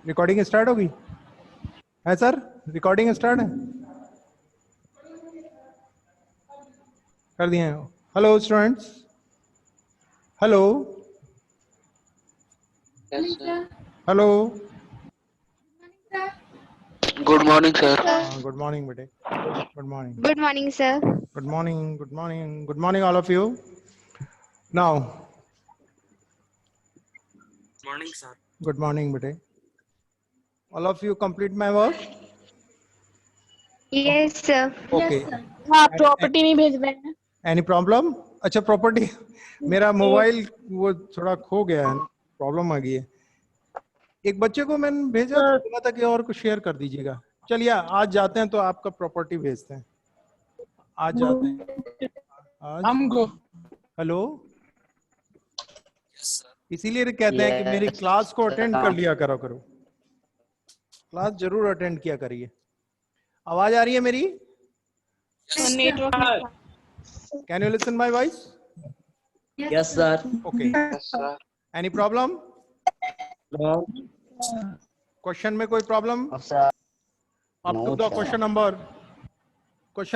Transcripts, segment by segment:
Recording start होगी है sir? Recording start है, कर दिए हैं। Hello students, hello hello, good morning sir. Good morning बेटे, good morning, Good morning, sir. Good morning, good morning, good morning all of you. Now morning sir. Good morning बेटे, all of you complete my work. Yes, sir. Okay, हाँ property में भेज रहे हैं। Any problem? अच्छा property, मेरा mobile वो थोड़ा खो गया है, प्रॉब्लम आ गई है। एक बच्चे को मैंने भेजा तो बोला था कि और कुछ शेयर कर दीजिएगा। चलिए आज जाते हैं, तो आपका प्रॉपर्टी भेजते हैं, आज जाते हैं आज। हमको हेलो, इसीलिए कहते हैं कि मेरी क्लास को अटेंड कर लिया करो, क्लास जरूर अटेंड किया करिए। आवाज आ रही है मेरी? Network can you listen my voice? Yes sir. Okay, any problem? Question में कोई problem? Up to the question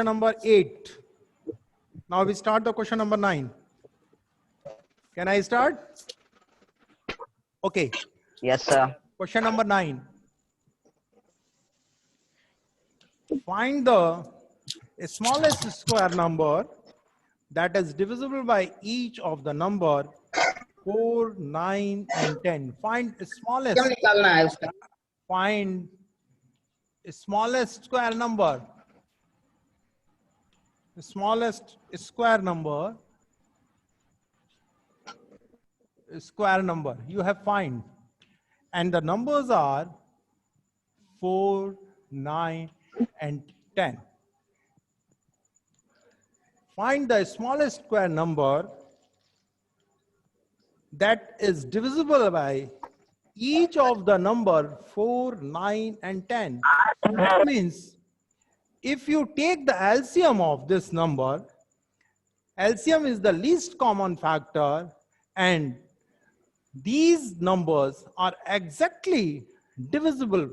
number 8. Now we start the question number 9. Can I start? Okay, yes sir. question number 9. Find the smallest square number that is divisible by each of the number 4, 9 and 10. Find smallest square number. The smallest square number you have find, and the numbers are 4, 9 and 10. Find the smallest square number that is divisible by each of the number 4, 9 and 10. That means if you take the LCM of this number, LCM is the least common factor, and these numbers are exactly divisible.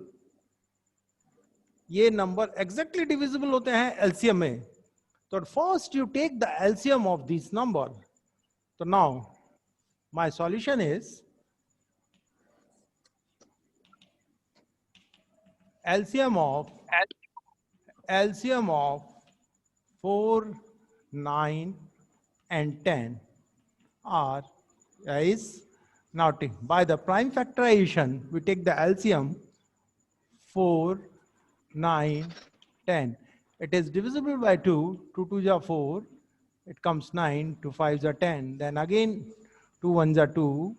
ये number exactly divisible होते हैं LCM में. So first you take the LCM of these number. So now my solution is LCM of 4, 9 and 10 are is now by the prime factorization we take the LCM 4, 9, 10. It is divisible by 2. 2 2s are 4. It comes 9. 2 5s are 10. Then again 2 1s are 2.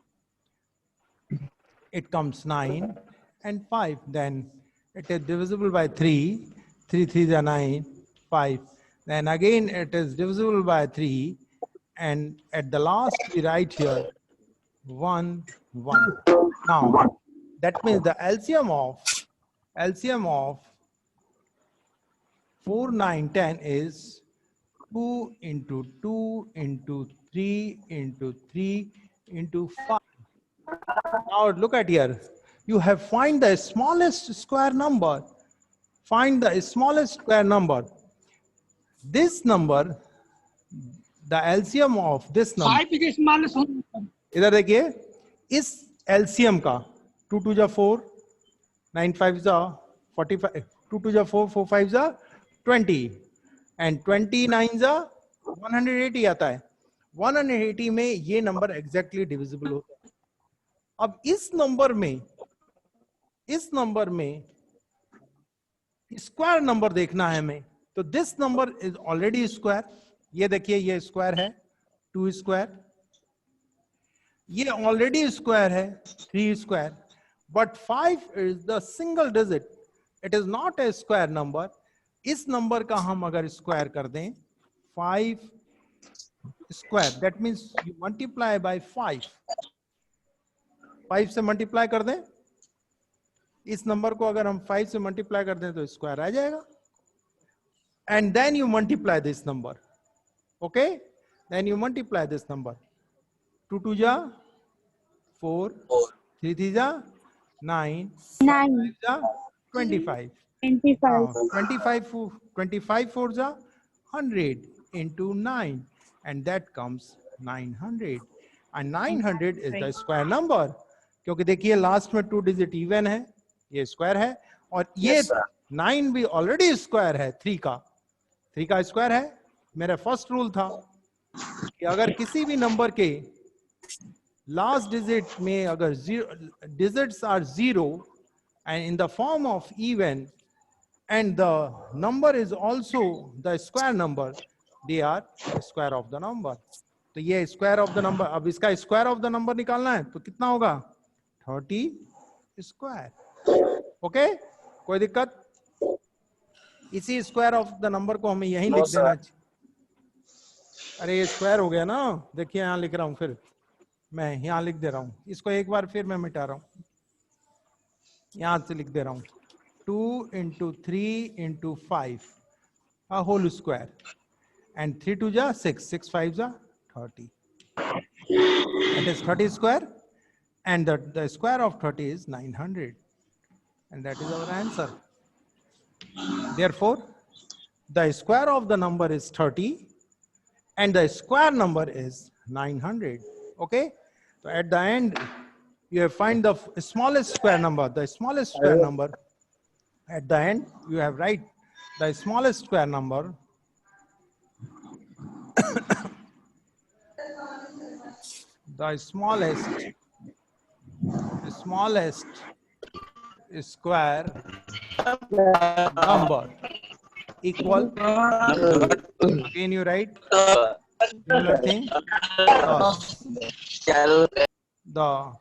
It comes 9 and 5. Then it is divisible by 3. 3 3s are 9. 5. Then again it is divisible by 3. And at the last we write here 1 1. Now that means the LCM of 4, 9, 10 is 2 into 2 into 3 into 3 into 5. Now look at here. You have find the smallest square number. Find the smallest square number. This number, the LCM of this number. इधर देखिए, इस LCM का 2 2 जा 4, 9 5 जा 45, 2 2 जा 4, 4 5 जा 20 and 29 जा 180 आता है. 180 में ये नंबर एग्जैक्टली डिविजिबल होता है. अब इस नंबर में स्क्वायर नंबर देखना है हमें, तो this number is already square. ये देखिए ये स्क्वायर है 2 स्क्वायर, ये ऑलरेडी स्क्वायर है 3 square, but 5 is the single digit. It is not a square number. इस नंबर का हम अगर स्क्वायर कर दें 5 square, that means you multiply by 5. 5 से मल्टीप्लाई कर दें इस नंबर को, अगर हम 5 से मल्टीप्लाई कर दें तो स्क्वायर आ जाएगा. And then you multiply this number. Okay, then you multiply this number. 2 2 जा 4, 3 3 जा 9 9, 25. 25. 25 fours are 100 into 9, and that comes 900. And 900 is the square number. क्योंकि देखिए लास्ट में 2 डिजिट इवन है, ये स्क्वायर है, और ये 9 भी ऑलरेडी स्क्वायर है 3 का स्क्वायर है. मेरा फर्स्ट रूल था कि अगर किसी भी नंबर के लास्ट डिजिट में अगर digits are 0 and in the form of even, and the number is also the square number, they are square of the number. तो ये square of the number, अब इसका square of the number निकालना है तो कितना होगा 30 square. ओके, कोई दिक्कत? इसी square of the number को हमें यहीं लिख देना चाहिए. अरे ये square हो गया ना, देखिए यहाँ लिख रहा हूँ, फिर मैं यहाँ लिख दे रहा हूँ, इसको एक बार फिर मैं मिटा रहा हूँ, यहां से लिख दे रहा हूं 2 into 3 into 5 a whole square, and 3 2 ja 6, 6 5 ja 30. That is 30 square, and the square of 30 is 900, and that is our answer. Therefore, the square of the number is 30 and the square number is 900. Okay, so at the end you have find the smallest square number, the smallest square number. At the end, you have write the smallest square number. The smallest square number equal. Again, you write similar thing. The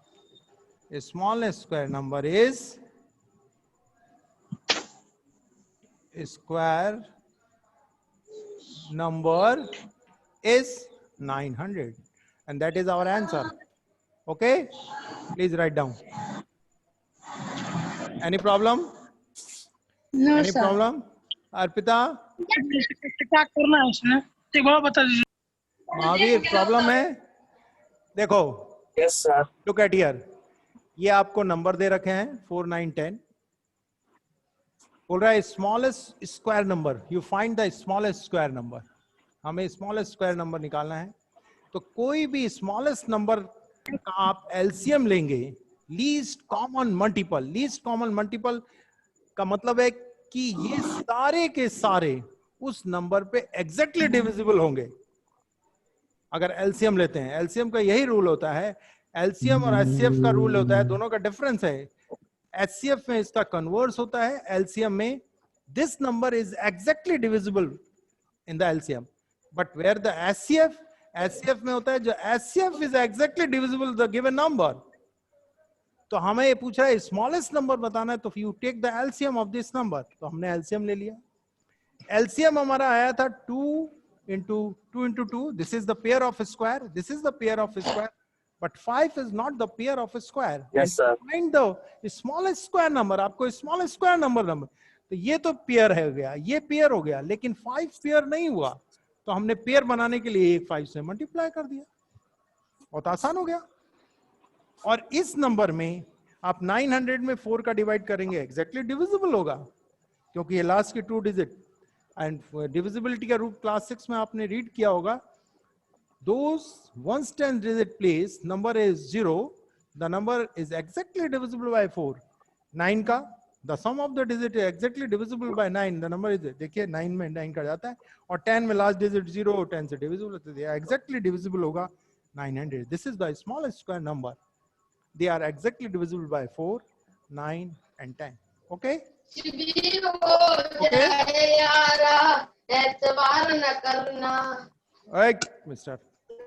smallest square number is square number is 900, and that is our answer. Okay, please write down. Any problem? No, Any sir. problem? Arpita, क्या करना है उसमें एक बार बता दीजिए. Mahavir, problem है? देखो, Yes, sir. Look at here, ये आपको नंबर दे रखे हैं 4 9 10. बोल रहा है smallest square number, you find the smallest square number. हमें स्मॉलेस्ट स्क्वायर नंबर निकालना है. तो कोई भी स्मॉलेस्ट नंबर का आप एलसीएम लेंगे, least common multiple. Least common multiple का मतलब है कि ये सारे के सारे उस नंबर पे एग्जैक्टली डिविजिबल होंगे अगर एलसीएम लेते हैं. एलसीएम का यही रूल होता है. एलसीएम और एचसीएफ का रूल होता है, दोनों का डिफरेंस है. एचसीएफ में इसका कन्वर्स होता है, एलसीएम में this number is exactly divisible in the LCM. But where the HCF में होता है जो HCF is exactly divisible the given number. तो हमें ये पूछा है स्मॉलेस्ट नंबर बताना है, तो you take the LCM of this number. तो हमने एलसीएम ले लिया. एलसीएम हमारा आया था 2 into 2. This is the pair of a square. This is the pair of a square. But 5 is not the pair of a square. Yes, sir. Find the smallest square number. आपको smallest square number तो ये तो pair है गया, ये pair हो गया, लेकिन 5 पेयर नहीं हुआ. तो हमने पेयर बनाने के लिए 5 से मल्टीप्लाई कर दिया. बहुत आसान हो गया. और इस नंबर में आप 900 में 4 का डिवाइड करेंगे, एग्जैक्टली डिविजिबल होगा, क्योंकि ये लास्ट के 2 डिजिट. एंड डिविजिबिलिटी का रूल क्लास 6 में आपने रीड किया होगा. Those once 10 digit place number is 0, the number is exactly divisible by 4. 9 का the sum of the digit is exactly divisible by 9. The number is, देखिए 9 में 9 का जाता है, और 10 में लास्ट डिजिट 0, 10 से divisible होता है, exactly divisible होगा 900. This is the smallest square number. They are exactly divisible by 4, 9 and 10. Okay? Okay? Alright, Mr.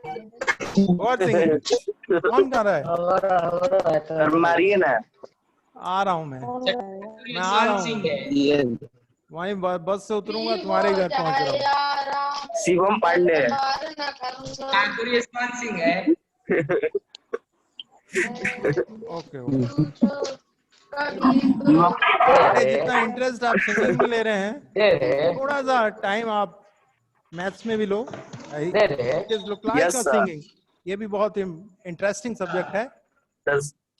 और सिंगिंग कौन कर रहा है? मारिए ना. आ रहा हूँ मैं आ रहा हूँ. वहीं बस से उतरूंगा, तुम्हारे घर पहुंच रहा हूँ. शिवम पांडे. ओके. जितना इंटरेस्ट आप सिंगिंग में ले रहे हैं, थोड़ा सा टाइम आप मैथ्स में भी लो. Yes, sir. सिंगिंग ये भी बहुत इंटरेस्टिंग सब्जेक्ट है.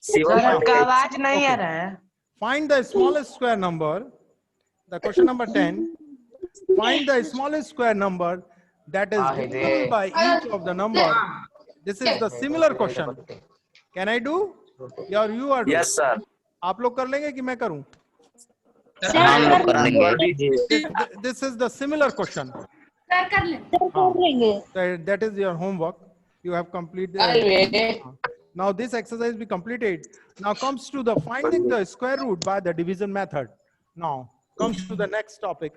शिवम सर आपका पांडे आवाज नहीं आ रहा है। Find the smallest square number. The question number 10. Find the smallest square number that is divisible by each of the number. This is the similar question. Can I do? Or you are doing? Yes sir आप लोग कर लेंगे कि मैं करूं? हम लोग कर लेंगे। कर दीजिए This is the similar question. Sir कर लेंगे। That is your homework. You have completed. Now this exercise be completed. Now comes to the finding the square root by the division method. Now comes to the next topic.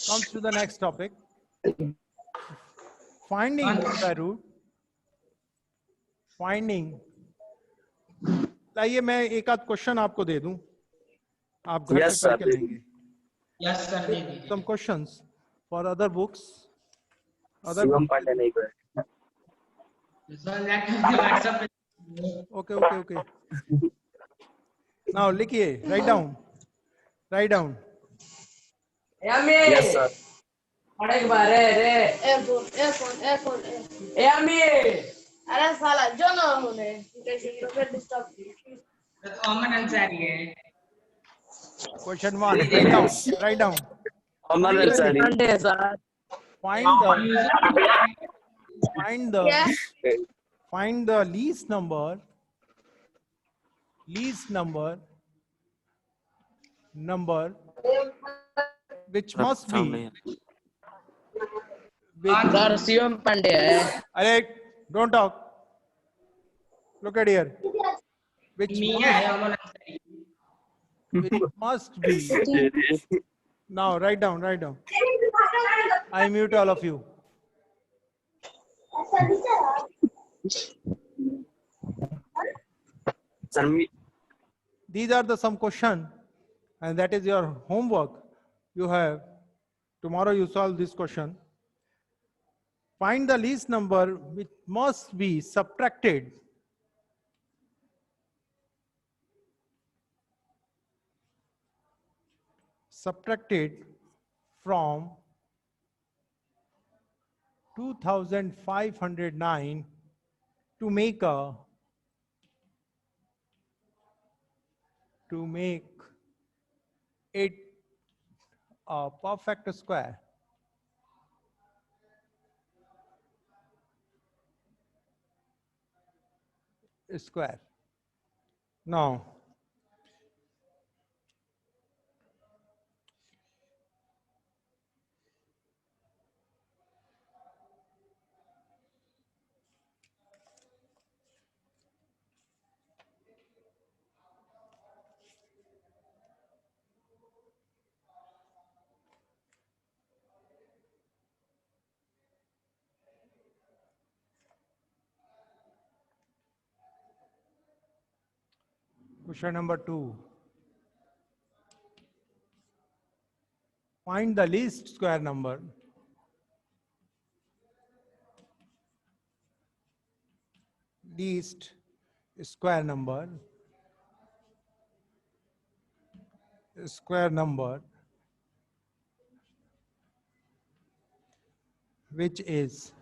Comes to the next topic. Finding the square root. Finding. लाइए मैं एक आध question आपको दे दूं, आप घर Yes, पे sir. करके लेंगे. यस सर दे दीजिए। Some questions for other books. Other Shivam Pandey नहीं कर सर व्हाट्सएप पे okay. Now लिखिए, write down. यस सर एक बार रे एयरफोन ए अम्मी अरे साला जो ना होने तो फिर डिस्टर्ब। अमन अंसारी है। Question 1. Write down. Aman Ansari Sunday sir Find the least number which must be sir Shivam Pandey है। Alec, don't talk. Look at here. मियां है Aman Ansari. Which must be. Now write down. I mute all of you. Sir These are the some question, and that is your homework. You have tomorrow you solve this question. Find the least number which must be subtracted from 2509 to make it a perfect square. Now question number 2. Find the least square number which is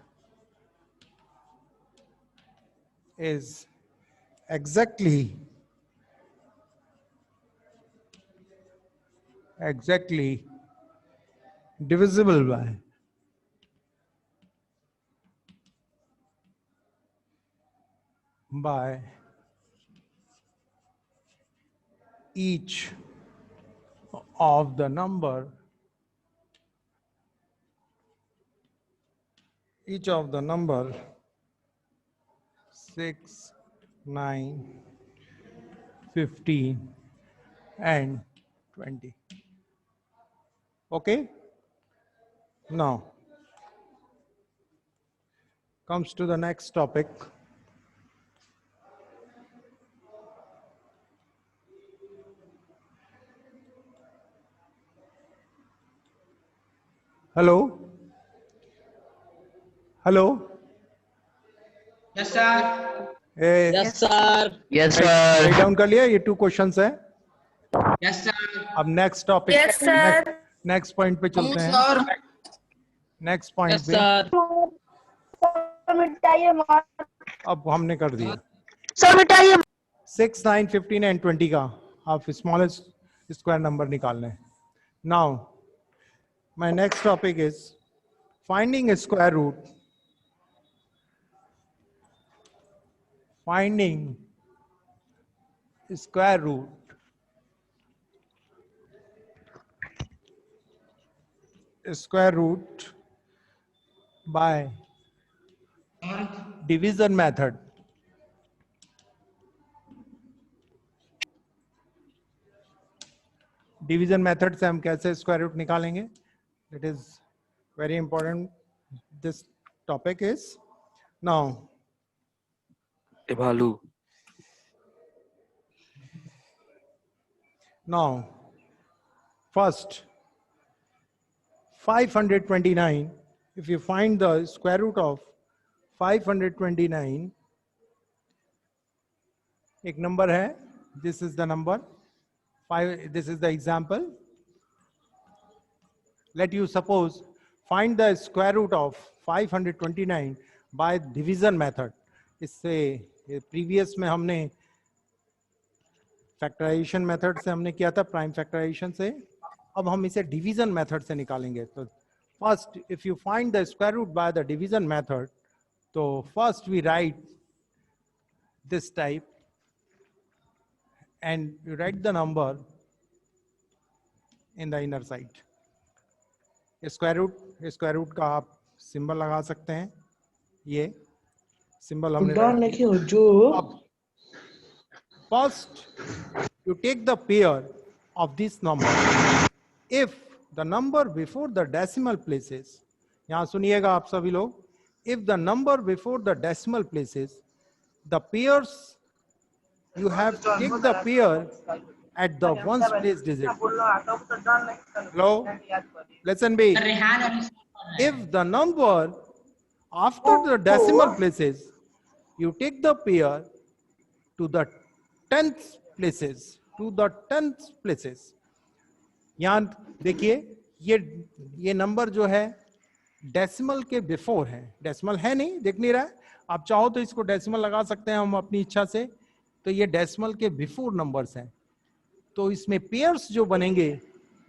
exactly divisible by each of the number 6, 9, 15 and 20. Okay, now comes to the next topic. Hello. Yes sir. Yes sir. Write down कर लिया, ये 2 questions है. Yes sir. अब next topic, next point पे चलते हैं. Next point yes पे sir. अब हमने कर दिया. सर बेटा ये 6, 9, 15 एंड 20 का आप स्मॉलेस्ट स्क्वायर नंबर निकालना है. Now my next topic is finding square root. Finding square root by division method. Division method से हम कैसे स्क्वायर रूट निकालेंगे? It is very important. This topic is now भालू. Now, first 529, if you find the square root of 529, एक number है, this is the number, 5, this is the example. Let you suppose find the square root of 529 by division method. इससे previous में हमने factorisation method से हमने किया था, prime factorisation से. अब हम इसे डिवीजन मेथड से निकालेंगे. तो first if you find the square root by the division method, तो first we write this type and you write the number in the inner side. Square root का आप सिंबल लगा सकते हैं. ये सिंबल हमने अब first you take the pair of this number. If the number before the decimal places, यहाँ सुनिएगा आप सभी लोग, if the number before the decimal places, the pairs you have to take the pair at the ones place digit. Hello, listen me. If the number after the decimal places, you take the pair to the 10th places, to the 10th places. यहाँ देखिए ये number जो है decimal के before है. Decimal है नहीं, देख नहीं रहा है. आप चाहो तो इसको डेसिमल लगा सकते हैं हम अपनी इच्छा से. तो ये डेसिमल के बिफोर नंबर्स हैं. तो इसमें पेयर्स जो बनेंगे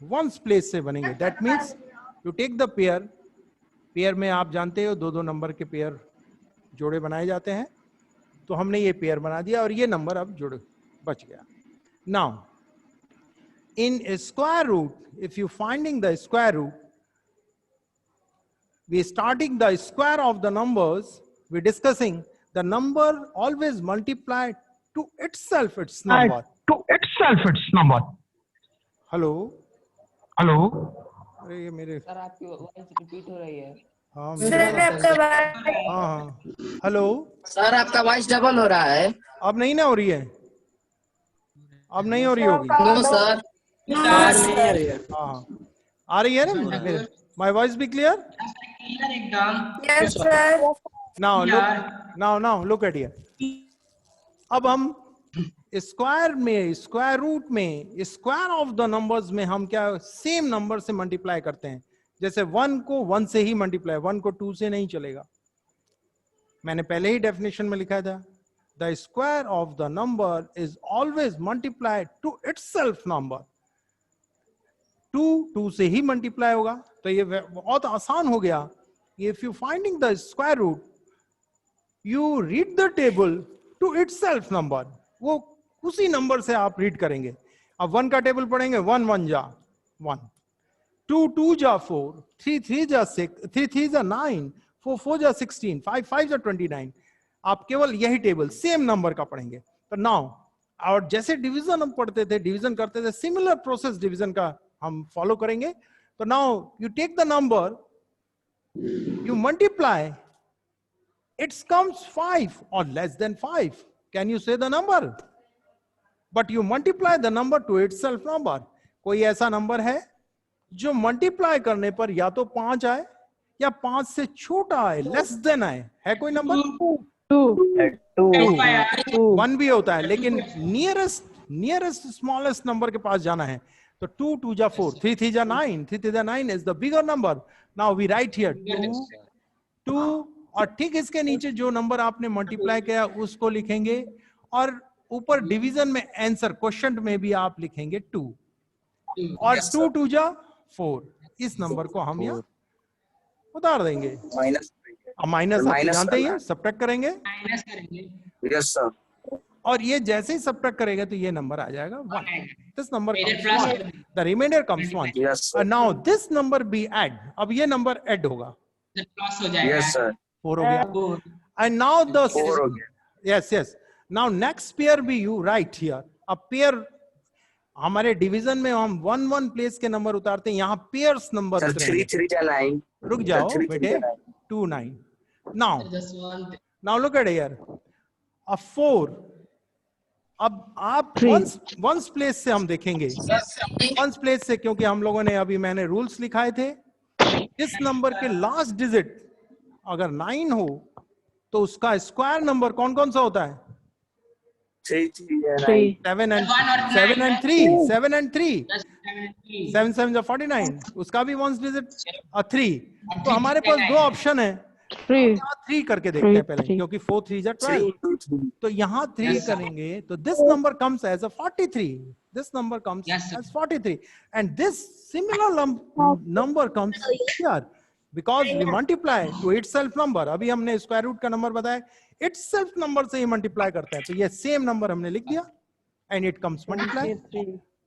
वंस प्लेस से बनेंगे. That means you take the pair में आप जानते हो दो नंबर के पेयर जोड़े बनाए जाते हैं. तो हमने ये पेयर बना दिया और ये नंबर अब जुड़ बच गया. Now in square root, if you finding the square root, we starting the square of the numbers, we discussing the number always multiply to itself it's number. Hello अरे ये मेरे सर आपकी वॉइस रिपीट हो रही है. हाँ sir हाँ. Hello, sir आपका वॉइस डबल हो रहा है. अब नहीं ना हो रही है? अब नहीं हो रही होगी. No sir. हाँ आ रही है ना. My voice be clear? Yes sir. Now look at here. अब हम स्क्वायर रूट में स्क्वायर ऑफ द नंबर्स में हम क्या सेम नंबर से मल्टीप्लाई करते हैं. जैसे 1 को 1 से ही मल्टीप्लाई, 1 को 2 से नहीं चलेगा. मैंने पहले ही डेफिनेशन में लिखा था, the square of the number is always multiplied to itself number. 2 से ही मल्टीप्लाई होगा. तो ये बहुत आसान हो गया. If you finding the square root, you read the table to itself number. वो उसी नंबर से आप रीड करेंगे. अब 1 का टेबल पढ़ेंगे, 1 1 जा 1, 2 2 जा 4, 3 3 जा 6, 3 3 जा 9, 4 4 जा 16, 5 5 जा 29. आप केवल यही टेबल सेम नंबर का पढ़ेंगे. तो नाउ और जैसे डिवीजन हम पढ़ते थे, डिवीजन करते थे, सिमिलर प्रोसेस डिवीजन का हम फॉलो करेंगे. तो now you take the number, you multiply, it's comes 5 or less than 5. Can you say the number? But you multiply the number to itself number. कोई ऐसा नंबर है जो मल्टीप्लाई करने पर या तो 5 आए या 5 से छोटा आए, लेस देन आए? है कोई नंबर? 1 भी होता है, लेकिन नियरेस्ट स्मॉलेस्ट नंबर के पास जाना है. तो 2 2 जा 4, 3 3 जा 9, 3 3 जा 9 is the bigger number. Now we write here 2 और ठीक इसके नीचे जो नंबर आपने मल्टीप्लाई किया उसको लिखेंगे और ऊपर डिवीजन में आंसर क्वेश्चन में भी आप लिखेंगे 2 और 2 2 जा 4। इस नंबर को हम यहाँ उतार देंगे। माइनस अब माइनस आप माइनस जानते ही करना हैं, है। सब्ट्रैक्ट करेंगे माइनस करेंगे यस सर और ये जैसे ही सब्ट्रैक्ट करेगा तो ये नंबर आ जाएगा 1। दिस नंबर इधर comes plus 1, the remainder comes 1 yes sir and now this number be add, अब ये नंबर ऐड होगा, प्लस हो जाएगा यस सर 4 हो गया। फोर And now the 4 हो गया yes now next pair be you write here a pair। हमारे डिवीजन में हम 1 1 प्लेस के नंबर उतारते हैं, यहाँ पेयर्स नंबर सर उतरेंगे। 3 3 जा 9 रुक जाओ Sir, 3 बेटे, 3 जा 9 2 9 now just one now look at here a 4। अब आप वंस प्लेस से हम देखेंगे, वंस प्लेस से, क्योंकि हम लोगों ने अभी मैंने रूल्स लिखाए थे। इस नंबर के लास्ट डिजिट अगर 9 हो तो उसका स्क्वायर नंबर कौन कौन सा होता है? 3 3 जा 9 7 and One or 7 and 3 7 and 3 just 7 7 जा 49, उसका भी वंस डिजिट 3। तो हमारे पास दो ऑप्शन है, 3 करके देखते हैं पहले, क्योंकि 4 3 जा 12। 3 2 3 तो यहाँ 3 Yes, sir. करेंगे तो this number comes as a 43, this number comes Yes, sir. As 43 and this similar number comes here because we multiply to itself number. अभी हमने स्क्वायर रूट का नंबर बताया, इटसेल्फ नंबर से ही मल्टीप्लाई करता है, तो ये सेम नंबर हमने लिख दिया and it comes multiply.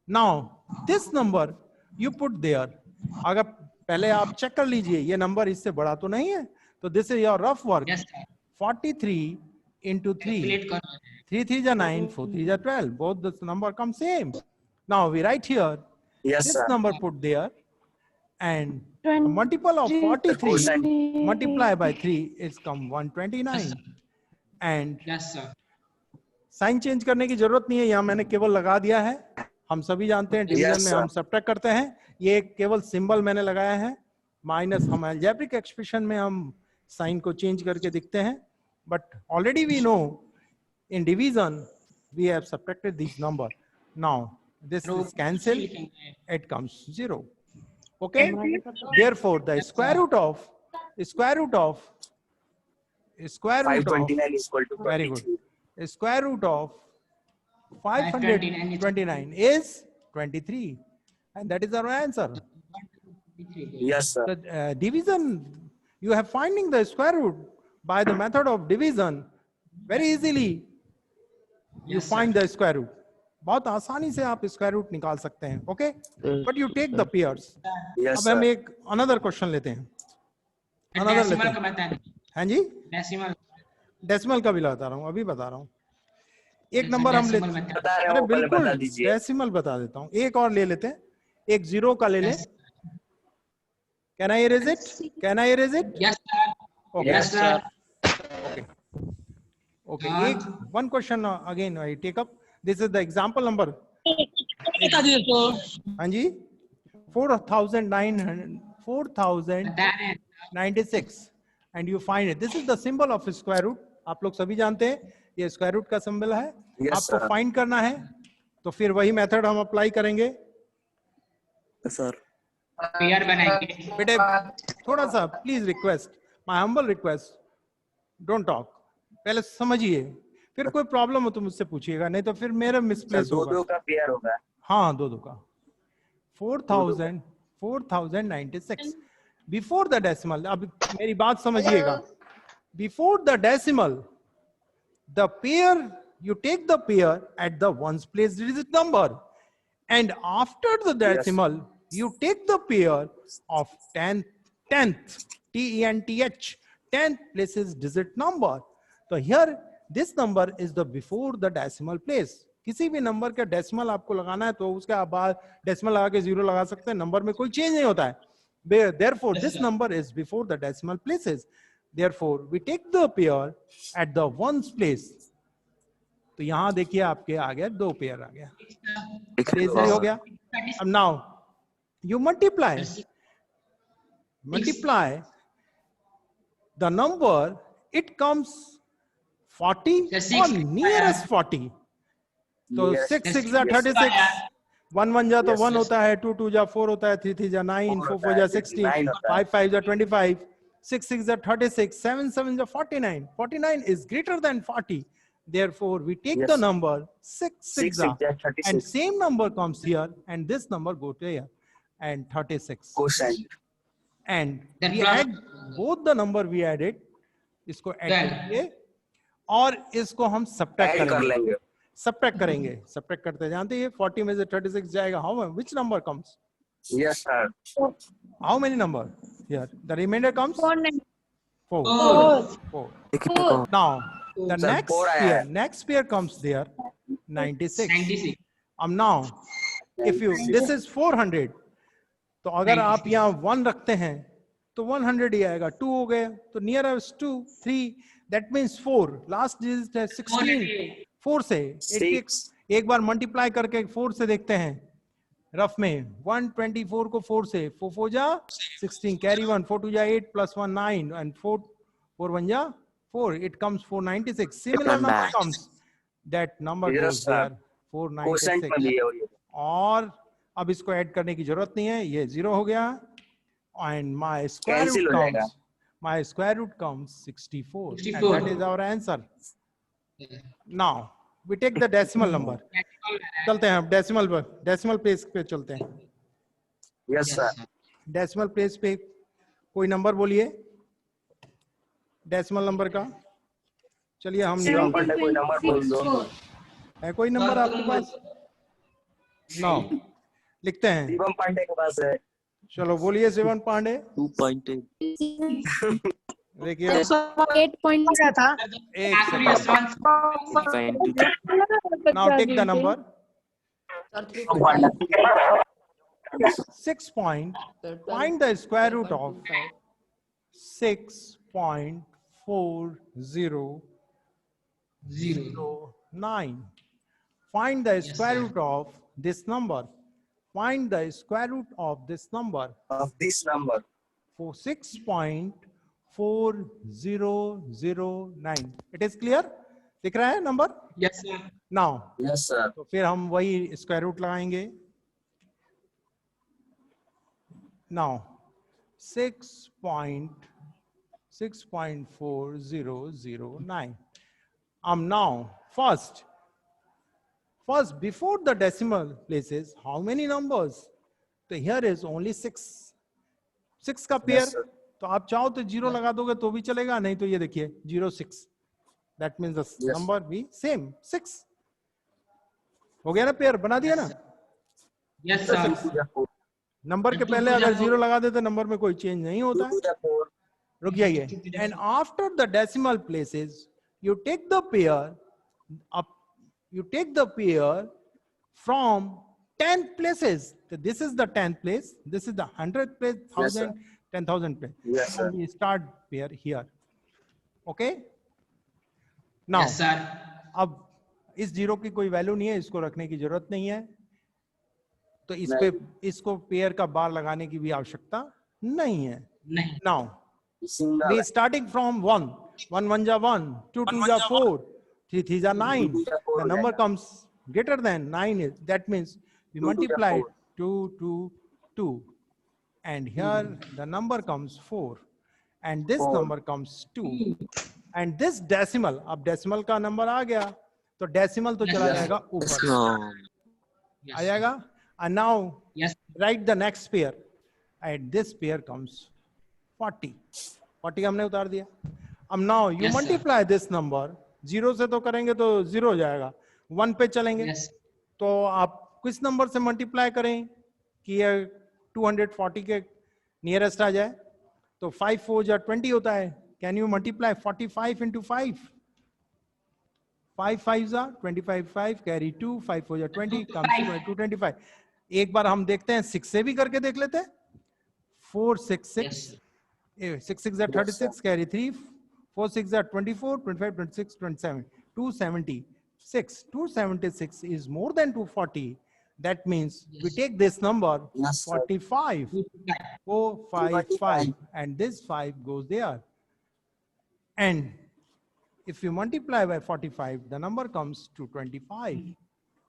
Now this number you put there. अगर पहले आप चेक कर लीजिए ये नंबर इससे बड़ा तो नहीं है, तो this is your rough work. Yes sir 43 into 3 calculate करो 3 3 ja 9 4 3 ja 12, both this number come same. Now we write here yes this sir number put there and the multiple of 43 Cosine. multiply by 3 is come 129 and yes sir sign change करने की जरूरत नहीं है, यहाँ मैंने केवल लगा दिया है। हम सभी जानते हैं डिवीजन Yes, में sir. हम सब्ट्रैक्ट करते हैं, ये केवल सिंबल मैंने लगाया है माइनस। हम अलजेब्रिक एक्सप्रेशन में हम साइन को चेंज करके दिखते हैं, but already we know in division we have subtracted this number. Now this is cancel, it comes 0. Okay, therefore the square root of 529 is equal to very 23 good, square root of 529 is 23 and that is our answer. Yes sir The division, you have finding the square root by the method of division very easily. You Yes, sir. find the square root, बहुत आसानी से आप square root निकाल सकते हैं। Okay, but you take the pairs. Yes अब हम sir एक अनदर क्वेश्चन लेते हैं। Another डेसिमल लेते का हैं। बता दें हाँ जी, डेसिमल डेसिमल का भी बता रहा हूँ, अभी बता रहा हूँ। एक अच्छा, नंबर हम decimal लेते बता- बता रहे अरे हो पहले बिल्कुल बता दीजिए डेसिमल बता देता हूँ। एक और ले लेते हैं, एक 0 का ले लें। Yes. Can I erase it? Can I erase it? Yes sir okay yes sir okay, हाँ। एक one question again I take up. This is the example number. बता दीजिए तो हाँ जी, 4096 and you find it. This is the symbol of square root. आप लोग सभी जानते हैं ये स्क्वायर रूट का सिंबल है। Yes, आपको sir. फाइंड करना है, तो फिर वही मेथड हम अप्लाई करेंगे। सर पेयर बनाएंगे बेटे थोड़ा सा please request, my humble request, don't talk, पहले समझिए, फिर कोई प्रॉब्लम हो तो मुझसे पूछिएगा, नहीं तो फिर मेरा मिसप्लेस दो होगा। दो का पेयर होगा हाँ, दो का 4096 बिफोर द डेसिमल। अब मेरी बात समझिएगा, before the decimal the pair, you take the pair at the ones place digit number, and after the decimal you take the pair of 10th tenth 10th places digit number. So here this number is the before the decimal place. किसी भी number का decimal आपको लगाना है तो उसके बाद decimal लगा के 0 लगा सकते हैं, नंबर में कोई चेंज नहीं होता है। Therefore this number is before the decimal places. Therefore we take the pair at the ones place. तो यहां देखिए आपके आ गया 2 पेयर आ गया, इजीली हो गया। अब now you multiply the number, it comes 40 Six. और नियरेस्ट 40। तो Yes. 6 6 जा 36, 1 1 जा तो 1 होता है, 2 2 जा 4 होता है, 3 3 जा 9, 4 4 जा 16, 5 5 जा 25, 6 6 जा 36, 7 7 जा 49, 49 is greater than 40. Therefore, we take Yes. the number 6 6 6 and 36. same number comes here, and this number go to here, and 36. Quotient. And That we plus- add both the number we added, इसको add Twelve. करेंगे और इसको हम subtract add कर करेंगे. लेंगे. Subtract करेंगे. Subtract करते हैं, जानते हैं 40 में से 36 जाएगा. How which number comes? Yes, sir. How many number here? The remainder comes 4. Four. 4. Now the Sir, next 4 आया pair, है. next pair comes there 96. 96. Now if you this is 400, तो अगर आप यहाँ 1 रखते हैं तो 100 ही आएगा. 2 हो गए तो nearest 2 3, that means 4. Last digit है 16. 4 से एक बार मल्टीप्लाई करके 4 से देखते हैं रफ में. 124 को 4 से 4 4 जा 16, कैरी 1, 4 2 जा 8 plus 1 9 and 4 4 1 जा 4. It comes 496. Similar number comes. That number Yes, goes sir. there Quotient में 496. लिए हुए. और अब इसको ऐड करने की जरूरत नहीं है, ये 0 हो गया. And my square Cancel root हो जाएगा. comes. My square root comes 64. 64. And that is our answer. Now we take the decimal number. चलते हैं अब decimal पर, decimal place पे चलते हैं. Yes, sir. डेसिमल प्लेस पे कोई नंबर बोलिए डेसिमल नंबर का. चलिए हम शिवम निकालते पांडे कोई नंबर बोल दो. हैं. है कोई नंबर आपके पास? नो. लिखते हैं. शिवम पांडे के पास है. चलो बोलिए शिवन पांडे. 2.8. देखिए 8 क्या था? एक Actually, second. response. Now take the number Sir, 3 Shivam Pandey. 6 point. Find the square root of 6.4009. Find the square root of this number. Find the square root of this number. Of this number. For 6.4009. It is clear? दिख रहा है number? Yes, sir. Now, Yes, sir. तो फिर हम वही square root लगाएंगे. Now 6.4009. Now first before the decimal places, how many numbers? So here is only 6. 6 का pair. Yes, sir. तो आप चाहो तो 0 लगा दोगे तो भी चलेगा, नहीं तो ये देखिए 0 6. That means the Yes. number be same 6. हो गया ना पेयर, बना दिया ना. Yes, sir. 2 to the 4. Number के पहले अगर 0 लगा दे तो नंबर में कोई चेंज नहीं 2 होता है. to the 4. रुक जाइए. And after the decimal places, you take the pair up. You take the pair from 10th places. So this is the 10th place. This is the 100th place, Yes, sir. 1000, 10,000 place. Yes, So sir. we start pair here. Okay. Now, Yes, sir. अब इस 0 की कोई value नहीं है, इसको रखने की जरूरत नहीं है. तो इस पे इसको पेयर का बार लगाने की भी आवश्यकता नहीं है. नहीं. Now, Single. we starting from 1. 1 1 ja 1, 2 2 ja 4, 3 3 ja 9. The number comes greater than 9 is, that means we 2 to the multiply 4. 2 2 2, and here the number comes 4, and this 4. number comes 2, and this decimal. अब decimal का number आ गया तो decimal तो चला Yes. जाएगा ऊपर, Yes, आ sir. जाएगा. And now Yes. write the next pair, and this pair comes 40. 40 हमने उतार दिया. अब now you Yes, sir. multiply this number. 0 से तो करेंगे तो 0 हो जाएगा. 1 पे चलेंगे. Yes. तो आप किस नंबर से मल्टीप्लाई करें कि ये 240 के नियरेस्ट आ जाए? तो 5 4 जा 20 होता है. Can you multiply 45 into 5? 5 5 जा 25, 5 कैरी 2, 5 4 जा 20, comes to 225. एक बार हम देखते हैं 6 से भी करके देख लेते हैं. 4 6 6, 6 6 जा 36, कैरी 3, 4 6 जा 24, 25 26 27, 276. 276 is more than 240. That means we take this number Yes, sir. 45. 455, and this 5 goes there. And if you multiply by 45, the number comes to 25.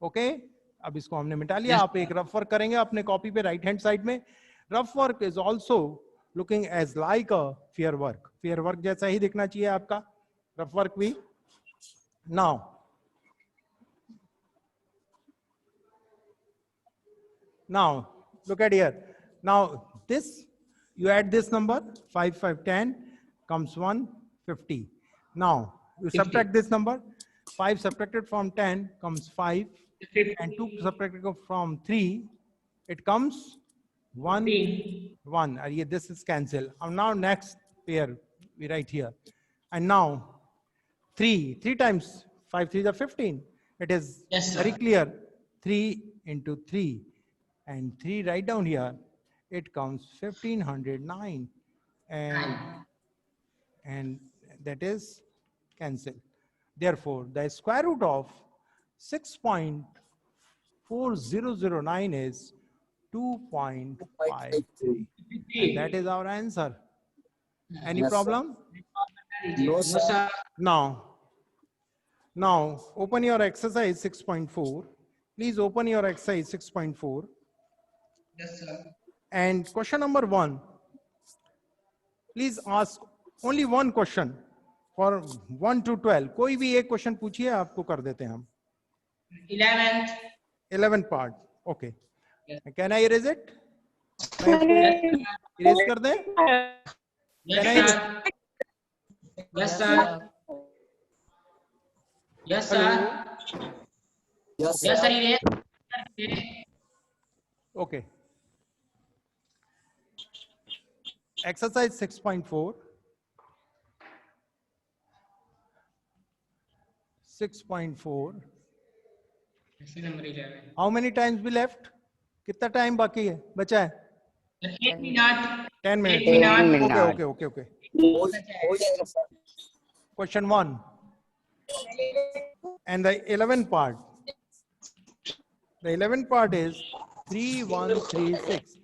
Okay? अब इसको हमने मिटा लिया. आप एक रफ वर्क करेंगे अपने कॉपी पे राइट हैंड साइड में. Rough work is also looking as like a fair work. Fair work जैसा ही दिखना चाहिए आपका रफ वर्क भी. Now look at here. Now this, you add this number 5 5 10 comes 150. Now you 50. subtract this number. 5 subtracted from 10 comes 5, 50. and 2 subtracted from 3, it comes 1 1. This is cancel. Now next pair we write here, and now 3 times 5 3 are 15. It is Yes, sir. very clear. 3 into 3, and 3 right down here, it comes 1509, and that is cancel. Therefore, the square root of 6.4009 is 2.53. And that is our answer. Any Yes, sir. problem? No, No, sir. sir. Now open your exercise 6.4. Please open your exercise 6.4. Yes, sir. And question number 1. Please ask only one question for 1 to 12. कोई भी एक question पूछिए, आपको कर देते हैं हम. 11th. 11 part. Okay. Yes. Can I erase it? Erase कर दें? Yes, Can I- sir. Yes, sir. Yes, sir. Yes, Yes, sir. sir. Yes. Okay. Exercise 6.4. 6.4. Question number 11. How many times we left? कितना time बाकी है, बचा है? 8 minutes. 10 minutes. 8 minutes. Okay. हो जाएगा, sir. Question 1. And the 11th part. The 11th part is 3136.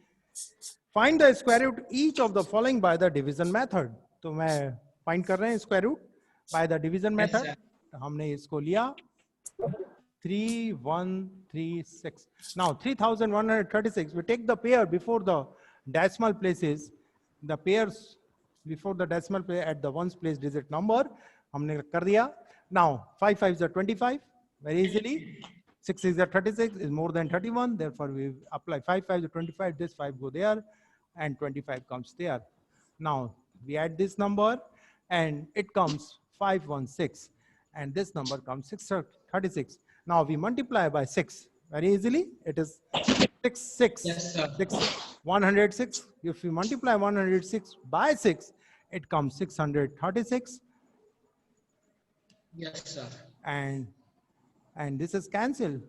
Find the square root each of the following by the division method. तो मैं find कर रहे हैं square root by the division Yes, method. sir. हमने इसको लिया 3136. Now 3136. We take the pair before the decimal places. The pairs before the decimal place at the ones place digit number. हमने कर दिया. Now 5 5s are 25. Very easily. 6 6 are 36 is more than 31. Therefore we apply 5 5 to 25. This 5 go there, and 25 comes there. Now we add this number, and it comes 516, and this number comes 636. Now we multiply by 6 very easily. It is 6 6 Yes, sir. 6 106. If we multiply 106 by 6, it comes 636, Yes, sir. and this is cancelled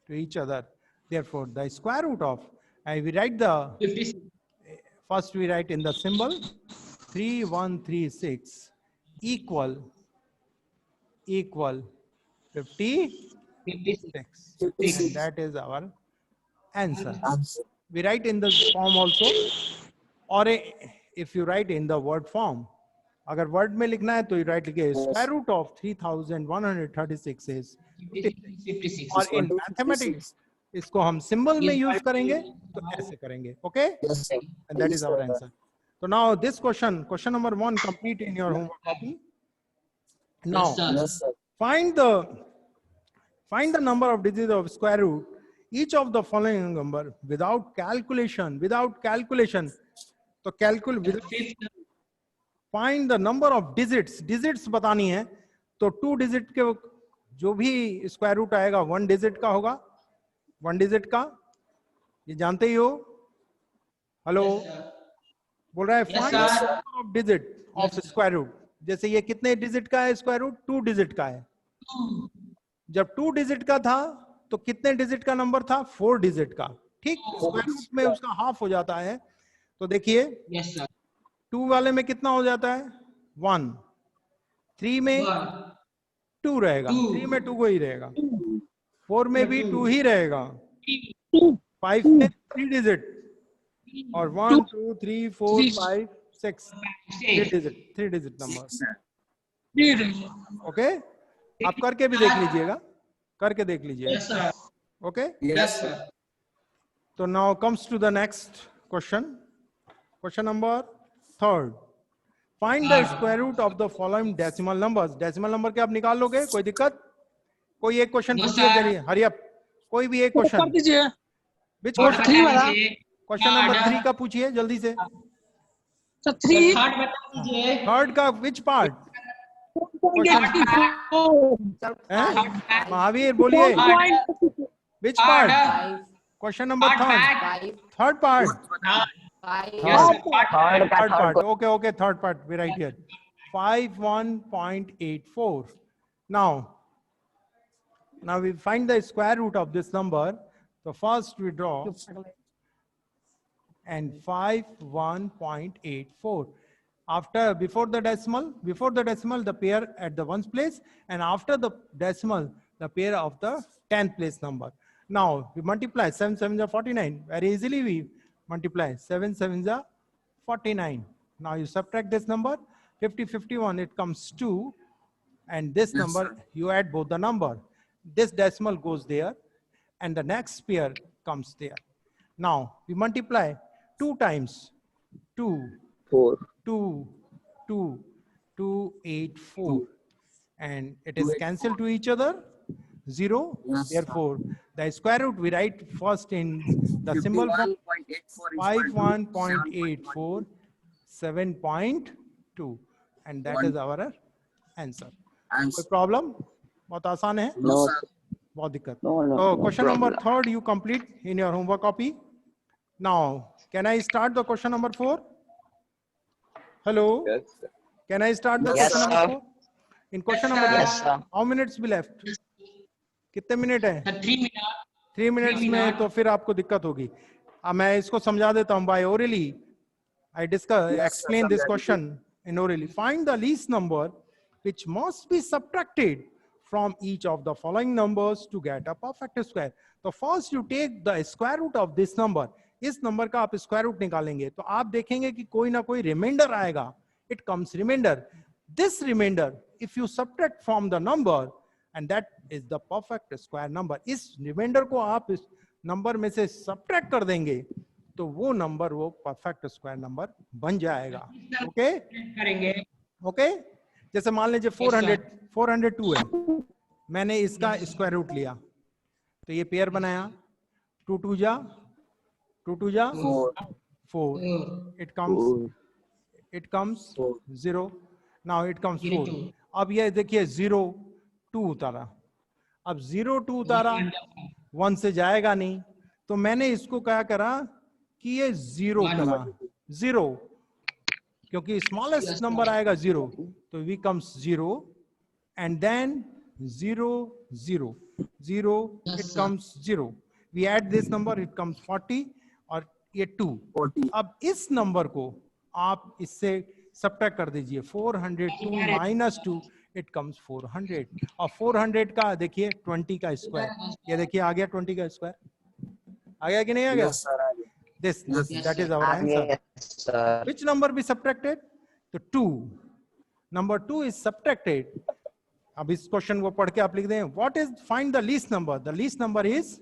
to each other. Therefore, the square root of, we write the 56. first we write in the symbol 3136 equal 56. 56. And that is our answer. Answer. We write in the form also, or if you write in the word form. अगर word में लिखना है तो you write लिखे square root of 3136 is 56. और in mathematics इसको हम symbol में use करेंगे तो ऐसे करेंगे. Okay? Yes, sir. And that Yes, is our sir. answer. So now this question number 1, complete in your homework copy. Now Yes, sir. Yes, sir. find the number of digits of square root each of the following number without calculation. तो find the number of digits बतानी है. तो 2 digit के जो भी square root आएगा 1 digit का होगा. 1 digit का, ये जानते ही हो. हेलो, बोल रहा है Yes, find the sir. number of digit of square root. जैसे ये कितने digit का है square root? 2 digit का है. जब 2 digit का था तो कितने digit का नंबर था? 4 digit का. ठीक, square root में उसका half हो जाता है. तो देखिए Yes, sir. 2 वाले में कितना हो जाता है? 1. 3 में 1. 2 रहेगा. 2. 3 में 2 ही रहेगा. 4 में भी 2 ही रहेगा. 3. 5 में 3 digit. और 1 2 3 4 5 6 3 digit number. ओके, आप करके भी देख लीजिएगा. Yes, sir. Okay. Yes, sir. So now comes to the next question. Question number 3. Find the square root of the following decimal numbers. Decimal number के आप निकाल लोगे, कोई दिक्कत? कोई एक क्वेश्चन No, पूछिए, sir. चलिए हरी अप, कोई भी एक कर क्वेश्चन। दीजिए। विच Third क्वेश्चन? थ्री वाला। क्वेश्चन नंबर 3 का पूछिए जल्दी से। तो 3 थर्ड बता दीजिए। थर्ड का विच पार्ट? महावीर बोलिए, which part? Question number third, third part, third part. Okay, okay, third part. We write here 51.84. Now we find the square root of this number. So first we draw and 51.84. Before the decimal the pair at the ones place, and after the decimal the pair of the 10th place number. Now we multiply 7 7 is 49. Very easily we multiply 7 7 is 49. Now you subtract this number 50 51, it comes 2, and this number you add both the number. This decimal goes there and the next pair comes there. Now we multiply 2 times 2 4. 2 2 2 8 4, and it is cancelled to each other 0. Yes, sir. Therefore the square root we write first in the symbol form 51.84 7.2, and that is our answer. कोई problem? बहुत आसान है, No, sir. बहुत दिक्कत। No, no, So no question number problem. 3 you complete in your homework copy. Now can I start the question number 4? Hello? Yes, sir. Can I start the Yes, question sir. number 4? In question number 4, Yes, sir. how minutes be left? कितने minute है? 3 minutes. 3 minutes में तो फिर आपको दिक्कत होगी। अब मैं इसको समझा देता हूँ by orally. I explain this question in orally. Find the least number which must be subtracted from each of the following numbers to get a perfect square. So first you take the square root of this number. इस number का आप square root निकालेंगे तो आप देखेंगे कि कोई ना कोई रिमाइंडर आएगा. It comes remainder. This remainder, if you subtract from the number, and that is the perfect square number. इस रिमाइंडर को आप इस नंबर में से सब्ट्रैक्ट कर देंगे तो वो नंबर वो परफेक्ट स्क्वायर नंबर बन जाएगा. ओके करेंगे। ओके, जैसे मान लीजिए 402 है, मैंने इसका स्क्वायर रूट लिया तो ये पेयर बनाया 2 2 जा 4, it comes 0. Now it comes 4. अब ये देखिए 0 2 उतारा, अब 0 2 उतारा 1 से जाएगा नहीं, तो मैंने इसको क्या करा कि ये 0 करा 0, क्योंकि स्मॉलेस्ट नंबर आएगा 0, तो we comes 0 and then 0 0 0, it comes 0. We add this number, it comes 40 और ये 2. 40. अब इस नंबर को आप इससे सब्ट्रैक्ट कर दीजिए 402 माइनस 2, इट कम्स 400. और 400 का देखिए 20 का स्क्वायर, ये देखिए आ गया 20 का स्क्वायर, आ गया कि नहीं आ गया? Yes, sir. That is our answer. Yes, sir. Which number be subtracted? The 2. Number 2 is subtracted. अब इस क्वेश्चन को पढ़ के आप लिख दें, what is find the least number? The least number is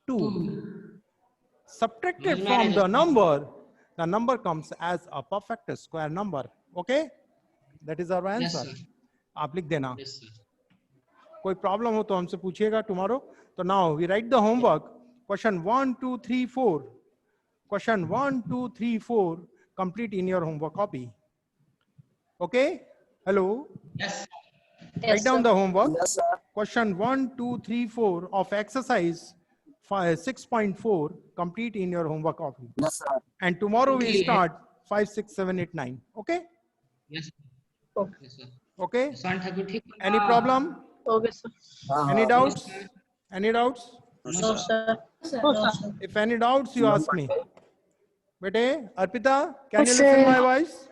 2. Subtracted from the number comes as a perfect square number. Okay, that is our answer. आप लिख देना. कोई प्रॉब्लम हो तो हमसे पूछिएगा tomorrow. So now we write the homework. Question 1 2 3 4. Question 1 2 3 4 complete in your homework copy. Okay, hello. Yes. Write down the homework. Yes, sir. Question 1 2 3 4 of exercise 6.4 complete in your homework copy. Yes, sir. And tomorrow we start 5 6 7 8 9. Okay, Yes. Okay. Yes, sir. okay. Sushant Thakur, ठीक है? Any problem? Okay, sir. Any doubts? Any doubts? No, sir. No, sir. If any doubts, you ask me. Bete, Arpita, can you listen my voice?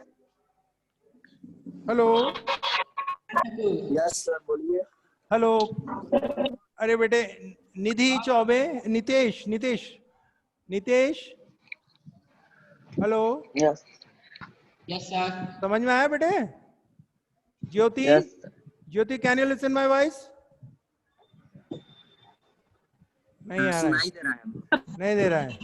Hello. Yes, sir. बोलिए. Hello. अरे बेटे Nidhi Choubey, Nitesh. Hello. Yes. Yes, sir. समझ में आया बेटे? Jyoti. Yes. Jyoti, can you listen my voice? नहीं आ रहा है. सुनाई दे रहा है. नहीं दे रहा है.